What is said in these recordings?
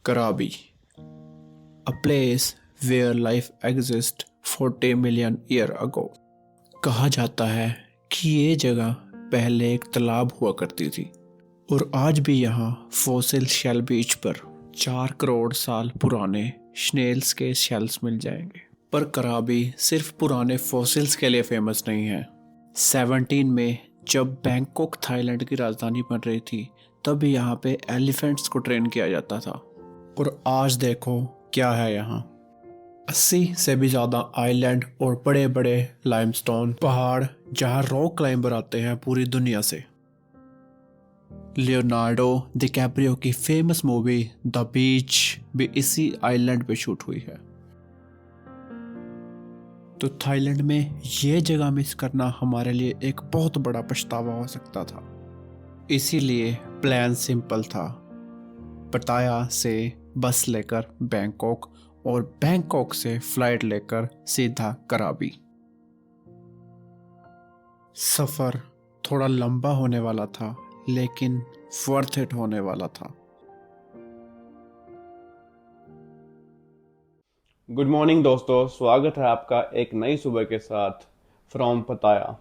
Karabi, a place where life existed 40 million year ago. कहा जाता है कि ये जगह पहले एक तालाब हुआ करती थी और आज भी यहाँ फॉसिल शेल बीच पर 4 करोड़ साल पुराने स्नेल्स के शेल्स मिल जाएंगे। पर कराबी सिर्फ पुराने फॉसिल्स के लिए फेमस नहीं है। 17 में जब बैंकॉक थाईलैंड की राजधानी बन रही थी तब यहाँ पे एलिफेंट्स को ट्रेन किया जाता था और आज देखो क्या है यहाँ। 80 से भी ज़्यादा आइलैंड और बड़े बड़े लाइमस्टोन पहाड़ जहाँ रॉक क्लाइंबर आते हैं पूरी दुनिया से। लियोनार्डो डिकैप्रियो की फेमस मूवी द बीच भी इसी आइलैंड पे शूट हुई है। तो थाईलैंड में ये जगह मिस करना हमारे लिए एक बहुत बड़ा पछतावा हो सकता था। इसीलिए प्लान सिंपल था, पटाया से बस लेकर बैंकॉक और बैंकॉक से फ्लाइट लेकर सीधा कराबी। सफ़र थोड़ा लंबा होने वाला था लेकिन वर्थ इट होने वाला था। गुड मॉर्निंग दोस्तों, स्वागत है आपका एक नई सुबह के साथ फ्रॉम पताया।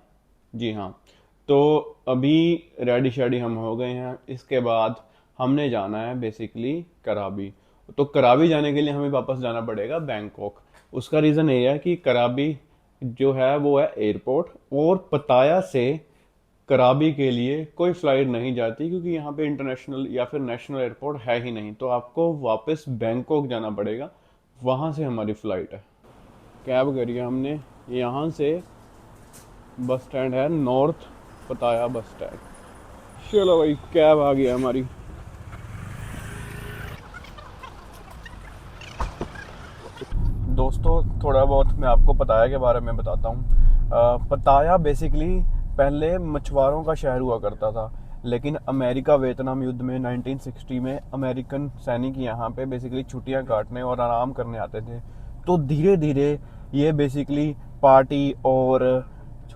जी हाँ, तो अभी रेडी शेडी हम हो गए हैं। इसके बाद हमने जाना है बेसिकली कराबी। तो कराबी जाने के लिए हमें वापस जाना पड़ेगा बैंकॉक। उसका रीज़न ये है कि कराबी जो है वो है एयरपोर्ट और पताया से कराबी के लिए कोई फ्लाइट नहीं जाती क्योंकि यहाँ पे इंटरनेशनल या फिर नेशनल एयरपोर्ट है ही नहीं। तो आपको वापस बैंकॉक जाना पड़ेगा, वहाँ से हमारी फ़्लाइट है। कैब करी है हमने, यहाँ से बस स्टैंड है नॉर्थ पताया बस स्टैंड। चलो भाई, कैब आ गई है हमारी। दोस्तों, थोड़ा बहुत मैं आपको पताया के बारे में बताता हूँ। पताया बेसिकली पहले मछुआरों का शहर हुआ करता था, लेकिन अमेरिका वियतनाम युद्ध में 1960 में अमेरिकन सैनिक यहाँ पे बेसिकली छुट्टियाँ काटने और आराम करने आते थे। तो धीरे धीरे ये बेसिकली पार्टी और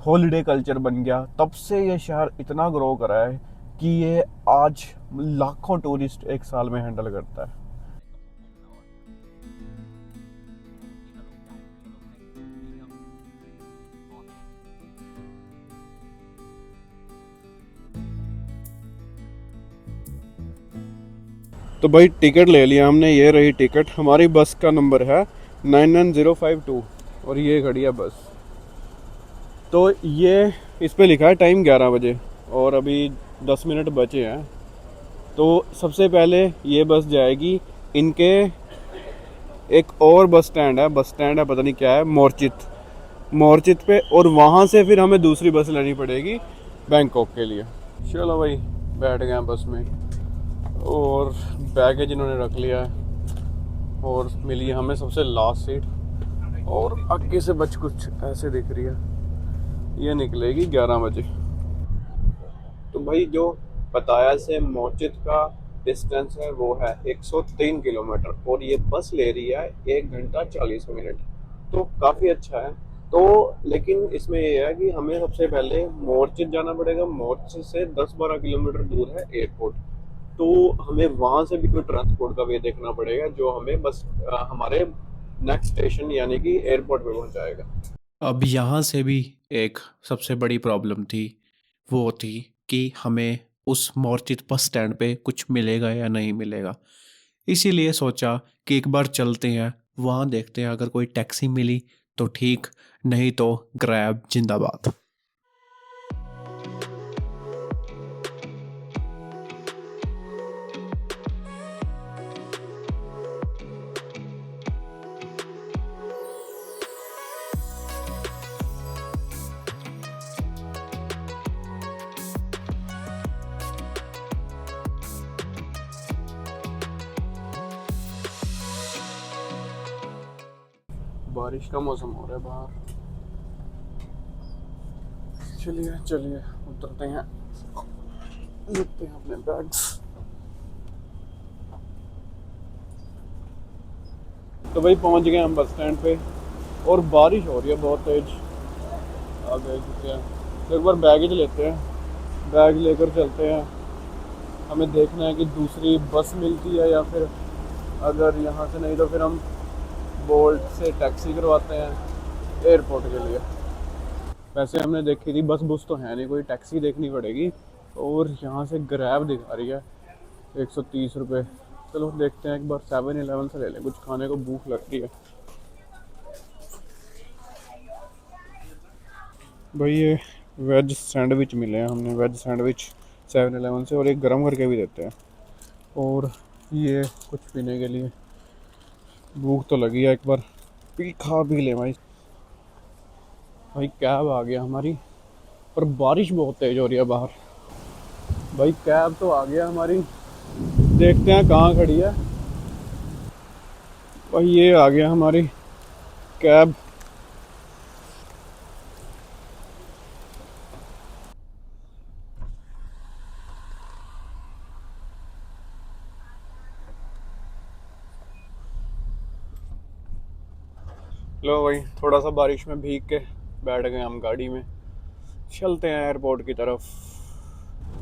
हॉलिडे कल्चर बन गया। तब से ये शहर इतना ग्रो करा है कि ये आज लाखों टूरिस्ट एक साल में हैंडल करता है। तो भाई टिकट ले लिया हमने, ये रही टिकट। हमारी बस का नंबर है 99052 और ये खड़ी है बस। तो ये इस पे लिखा है टाइम 11 बजे और अभी 10 मिनट बचे हैं। तो सबसे पहले ये बस जाएगी इनके एक और बस स्टैंड है, पता नहीं क्या है, मोरचित पे, और वहाँ से फिर हमें दूसरी बस लेनी पड़ेगी बैंकॉक के लिए। चलो भाई, बैठ गए हैं बस में और बैगेज इन्होंने रख लिया है और मिली हमें सबसे लास्ट सीट। और आगे से बच कुछ ऐसे दिख रही है, ये निकलेगी 11 बजे। तो भाई जो पताया से मोचित का डिस्टेंस है वो है 103 किलोमीटर और ये बस ले रही है 1 घंटा 40 मिनट। तो काफ़ी अच्छा है। तो लेकिन इसमें ये है कि हमें सबसे पहले मोरचित जाना पड़ेगा। मोरचित से 10-12 किलोमीटर दूर है एयरपोर्ट। तो हमें वहाँ से भी कोई ट्रांसपोर्ट का वे देखना पड़ेगा जो हमें बस हमारे नेक्स्ट स्टेशन यानी कि एयरपोर्ट पे पहुँचाएगा। अब यहाँ से भी एक सबसे बड़ी प्रॉब्लम थी, वो थी कि हमें उस मोरचित बस स्टैंड पे कुछ मिलेगा या नहीं मिलेगा। इसीलिए सोचा कि एक बार चलते हैं, वहाँ देखते हैं, अगर कोई टैक्सी मिली तो ठीक, नहीं तो ग्रैब जिंदाबाद। बारिश का मौसम हो रहा है बाहर। चलिए चलिए उतरते हैं, लेते हैं अपने बैग्स। तो भाई पहुंच गए हम बस स्टैंड पे और बारिश हो रही है बहुत तेज। आ गए चुके हैं, तो एक बार बैगेज लेते हैं, बैग लेकर चलते हैं। हमें देखना है कि दूसरी बस मिलती है या फिर अगर यहाँ से नहीं तो फिर हम बोल्ट से टैक्सी करवाते हैं एयरपोर्ट के लिए। वैसे हमने देखी थी, बस बुस तो है नहीं, कोई टैक्सी देखनी पड़ेगी। और यहाँ से ग्रैब दिखा रही है 130 रुपये। चलो देखते हैं एक बार, 7-Eleven से ले लें, कुछ खाने को भूख लग रही है। भाई ये वेज सैंडविच मिले हैं, हमने वेज सैंडविच 7-Eleven से, और एक गर्म करके भी देते हैं। और ये कुछ पीने के लिए, भूख तो लगी है, एक बार खा भी ले भाई। भाई कैब आ गया हमारी, पर बारिश बहुत तेज हो रही है बाहर। भाई कैब तो आ गया हमारी, देखते हैं कहाँ खड़ी है। भाई ये आ गया हमारी कैब। लो भाई, थोड़ा सा बारिश में भीग के बैठ गए हम गाड़ी में, चलते हैं एयरपोर्ट की तरफ।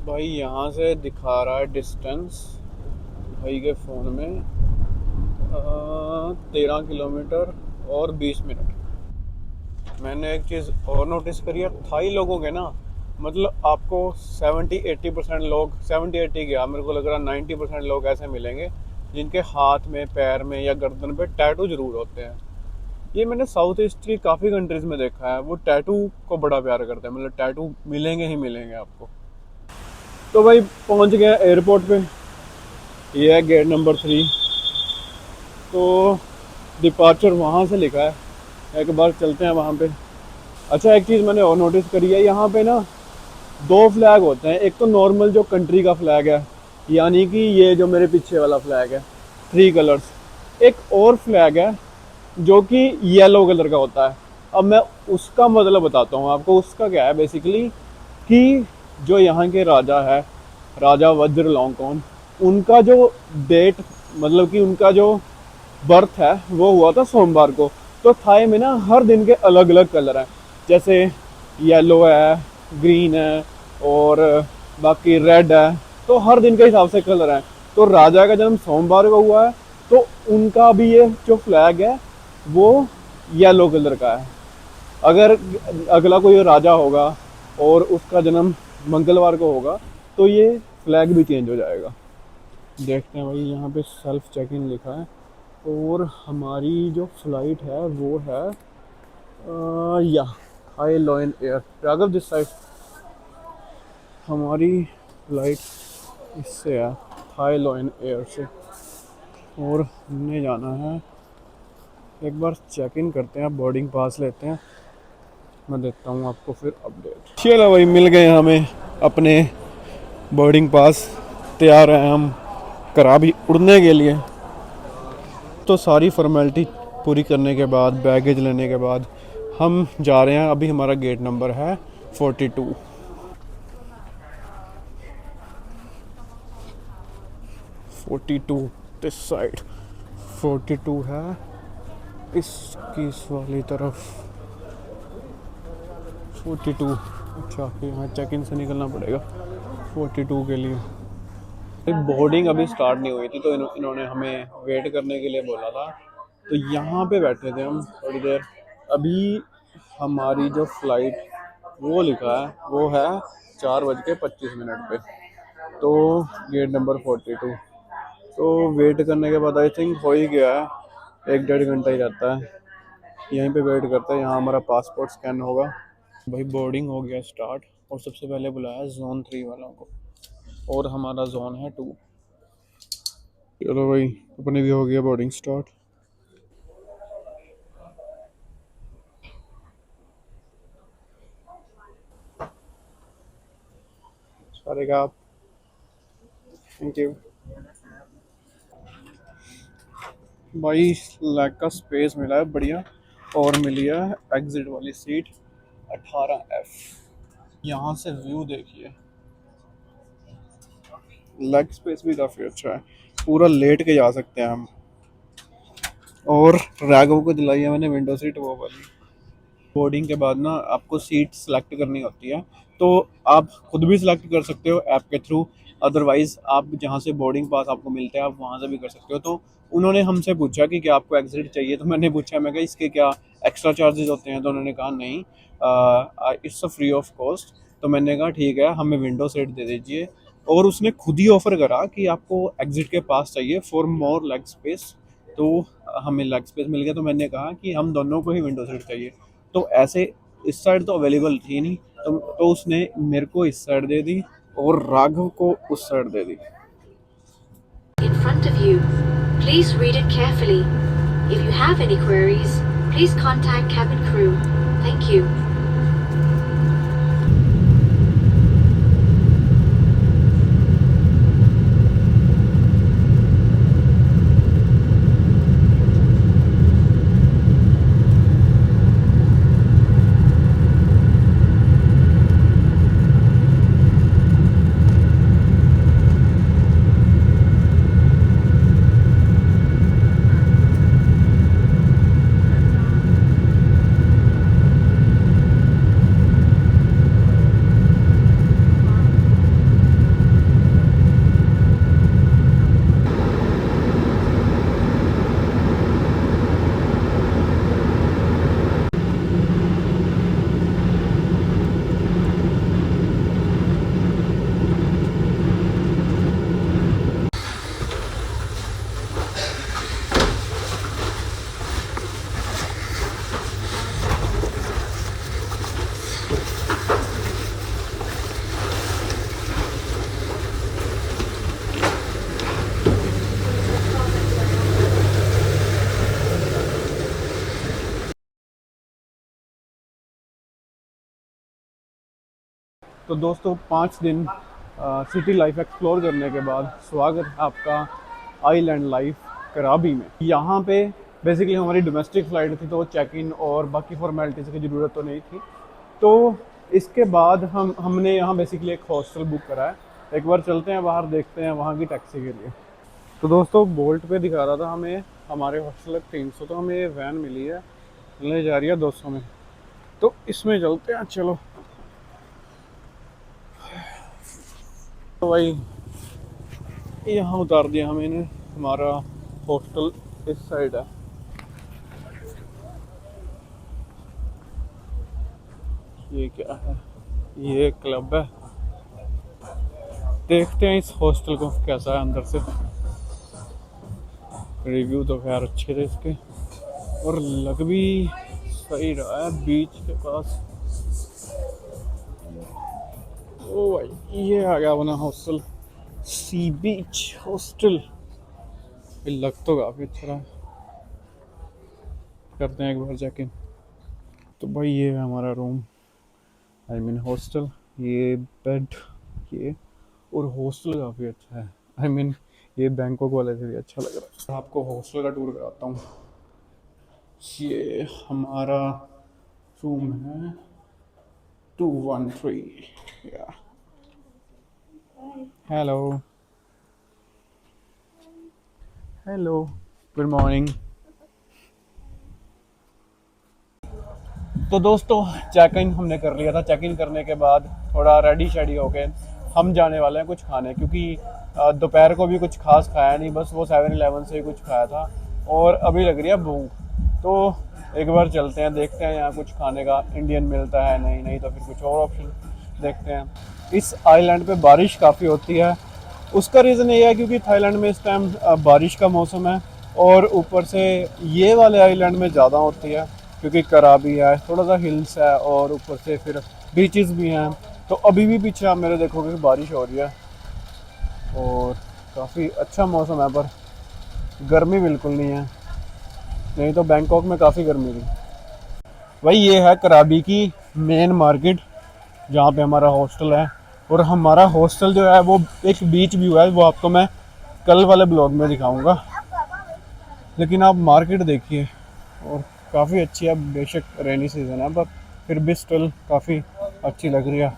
भाई यहाँ से दिखा रहा है डिस्टेंस भाई के फ़ोन में 13 किलोमीटर और 20 मिनट। मैंने एक चीज़ और नोटिस करी है, थाई लोगों के ना, मतलब आपको 70-80% लोग, 70-80 क्या, मेरे को लग रहा 90% लोग ऐसे मिलेंगे जिनके हाथ में, पैर में या गर्दन पे टैटू जरूर होते हैं। ये मैंने साउथ ईस्ट की काफ़ी कंट्रीज़ में देखा है, वो टैटू को बड़ा प्यार करते हैं, मतलब टैटू मिलेंगे ही मिलेंगे आपको। तो भाई पहुंच गया एयरपोर्ट पे, ये है गेट नंबर 3। तो डिपार्चर वहाँ से लिखा है, एक बार चलते हैं वहाँ पे। अच्छा एक चीज़ मैंने और नोटिस करी है, यहाँ पे ना 2 फ्लैग होते हैं। एक तो नॉर्मल जो कंट्री का फ्लैग है, यानी कि ये जो मेरे पीछे वाला फ्लैग है, 3 कलर्स। एक और फ्लैग है जो कि येलो कलर का होता है। अब मैं उसका मतलब बताता हूँ आपको, उसका क्या है बेसिकली, कि जो यहाँ के राजा है, राजा वज्र लॉन्गकॉर्न, उनका जो डेट, मतलब कि उनका जो बर्थ है वो हुआ था सोमवार को। तो थाई में ना हर दिन के अलग अलग कलर हैं, जैसे येलो है, ग्रीन है, और बाकी रेड है। तो हर दिन के हिसाब से कलर हैं। तो राजा का जन्म सोमवार को हुआ है, तो उनका भी ये जो फ्लैग है वो येलो कलर का है। अगर अगला कोई राजा होगा और उसका जन्म मंगलवार को होगा तो ये फ्लैग भी चेंज हो जाएगा। देखते हैं भाई, यहाँ पे सेल्फ चेक इन लिखा है, और हमारी जो फ्लाइट है वो है या high lion air, Raghav this side. हमारी फ्लाइट इससे है, हाई लॉयन एयर से, और हमने जाना है, एक बार चेक इन करते हैं, बोर्डिंग पास लेते हैं, मैं देता हूँ आपको फिर अपडेट। चलो भाई, मिल गए हमें अपने बोर्डिंग पास, तैयार हैं हम करा भी उड़ने के लिए। तो सारी फॉर्मेलिटी पूरी करने के बाद, बैगेज लेने के बाद हम जा रहे हैं। अभी हमारा गेट नंबर है 42। 42 दिस साइड, 42 है इसकी इस वाली तरफ, 42। अच्छा, यहाँ चेक इन से निकलना पड़ेगा 42 के लिए। बोर्डिंग अभी स्टार्ट नहीं हुई थी, तो इन्होंने हमें वेट करने के लिए बोला था। तो यहाँ पे बैठे थे हम थोड़ी देर। अभी हमारी जो फ्लाइट वो लिखा है वो है 4:25 पे, तो गेट नंबर 42। तो वेट करने के बाद आई थिंक हो ही गया है, 1-1.5 घंटा ही रहता है। यहीं पे वेट करते हैं, यहाँ हमारा पासपोर्ट स्कैन होगा। भाई बोर्डिंग हो गया स्टार्ट, और सबसे पहले बुलाया जोन 3 वालों को, और हमारा जोन है 2। चलो भाई, अपने भी हो गया बोर्डिंग स्टार्ट। सारे का, थैंक यू भाई। लेग का स्पेस मिला है बढ़िया, और मिली है एग्जिट वाली सीट 18F। यहाँ से व्यू देखिए, लेग स्पेस भी काफ़ी अच्छा है, पूरा लेट के जा सकते हैं हम। और राघव को दिलाई है मैंने विंडो सीट वो वाली। बोर्डिंग के बाद ना आपको सीट सेलेक्ट करनी होती है, तो आप खुद भी सिलेक्ट कर सकते हो ऐप के थ्रू। अदरवाइज़ आप जहाँ से बोर्डिंग पास आपको मिलता है आप वहाँ से भी कर सकते हो। तो उन्होंने हमसे पूछा कि क्या आपको एग्जिट चाहिए, तो मैंने पूछा, मैं कहा इसके क्या एक्स्ट्रा चार्जेस होते हैं? तो उन्होंने कहा नहीं, it's a free of cost. तो मैंने कहा ठीक है, हमें विंडो सीट दे दीजिए। और उसने खुद ही ऑफ़र करा कि आपको एग्जिट के पास चाहिए फॉर मोर लेग स्पेस। तो हमें लेग स्पेस मिल गया, तो मैंने कहा कि हम दोनों को ही विंडो सीट चाहिए। तो ऐसे इस साइड तो अवेलेबल थी नहीं, तो उसने मेरे को इस साइड दे दी और राघव को उस side they the. In front of you. Please read it carefully. If you have any queries, please contact cabin crew. Thank you. तो दोस्तों 5 दिन सिटी लाइफ एक्सप्लोर करने के बाद स्वागत है आपका आइलैंड लाइफ कराबी में। यहाँ पे बेसिकली हमारी डोमेस्टिक फ़्लाइट थी, तो चेक इन और बाकी फॉर्मेलिटीज़ की ज़रूरत तो नहीं थी। तो इसके बाद हमने यहाँ बेसिकली एक हॉस्टल बुक करा है। एक बार चलते हैं बाहर, देखते हैं वहाँ की टैक्सी के लिए। तो दोस्तों बोल्ट पे दिखा रहा था हमें हमारे हॉस्टल 300, तो हमें ये वैन मिली है, ले जा रही है 200 में। तो इसमें चलते हैं, चलो। तो भाई यहाँ उतार दिया हमें ने, हमारा हॉस्टल इस साइड है। ये क्या है? ये क्लब है। देखते हैं इस हॉस्टल को कैसा है अंदर से। रिव्यू तो खैर अच्छे थे इसके, और लग भी सही रहा है, बीच के पास। ओ भाई ये आ गया अपना हॉस्टल, सी बीच हॉस्टल। लग तो काफ़ी अच्छा रहा। करते हैं एक बार चेक इन। तो भाई ये है हमारा रूम, आई मीन हॉस्टल। ये बेड, ये, और हॉस्टल काफ़ी अच्छा है। आई मीन ये बैंकॉक वाले से भी अच्छा लग रहा है। आपको हॉस्टल का टूर कराता हूँ। ये हमारा रूम है 213। या हेलो हेलो, गुड मॉर्निंग। तो दोस्तों चेक इन हमने कर लिया था। चेक इन करने के बाद थोड़ा रेडी शेडी होके हम जाने वाले हैं कुछ खाने, क्योंकि दोपहर को भी कुछ खास खाया नहीं, बस वो 7-Eleven से ही कुछ खाया था और अभी लग रही है भूख। तो एक बार चलते हैं, देखते हैं यहाँ कुछ खाने का इंडियन मिलता है, नहीं तो फिर कुछ और ऑप्शन देखते हैं। इस आइलैंड पे बारिश काफ़ी होती है। उसका रीज़न ये है क्योंकि थाईलैंड में इस टाइम बारिश का मौसम है, और ऊपर से ये वाले आइलैंड में ज़्यादा होती है क्योंकि कराबी है, थोड़ा सा हिल्स है, और ऊपर से फिर बीचेस भी हैं। तो अभी भी पीछे आप मेरे देखोगे बारिश हो रही है और काफ़ी अच्छा मौसम है, पर गर्मी बिल्कुल नहीं है, नहीं तो बैंकॉक में काफ़ी गर्मी थी। भाई ये है कराबी की मेन मार्केट जहाँ पे हमारा हॉस्टल है, और हमारा हॉस्टल जो है वो एक बीच व्यू है, वो आपको मैं कल वाले ब्लॉग में दिखाऊंगा। लेकिन आप मार्केट देखिए, और काफ़ी अच्छी है। बेशक रेनी सीज़न है, पर फिर भी स्टिल काफ़ी अच्छी लग रही है।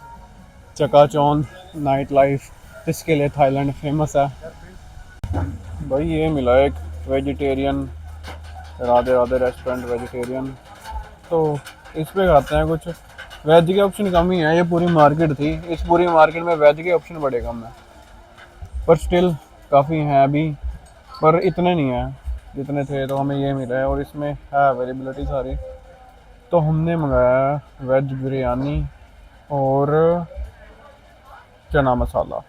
चकाचौंध नाइट लाइफ, इसके लिए थाईलैंड फेमस है। भाई ये मिला एक vegetarian, Radhe Radhe restaurant vegetarian. तो इस पे खाते हैं कुछ। वेज के ऑप्शन कम ही है, ये पूरी मार्केट थी, इस पूरी मार्केट में वेज के ऑप्शन बड़े कम है। पर स्टिल काफ़ी हैं अभी, पर इतने नहीं हैं जितने थे। तो हमें ये मिला है और इसमें है अवेलेबिलिटी सारी। तो हमने मंगाया वेज बिरयानी और चना मसाला।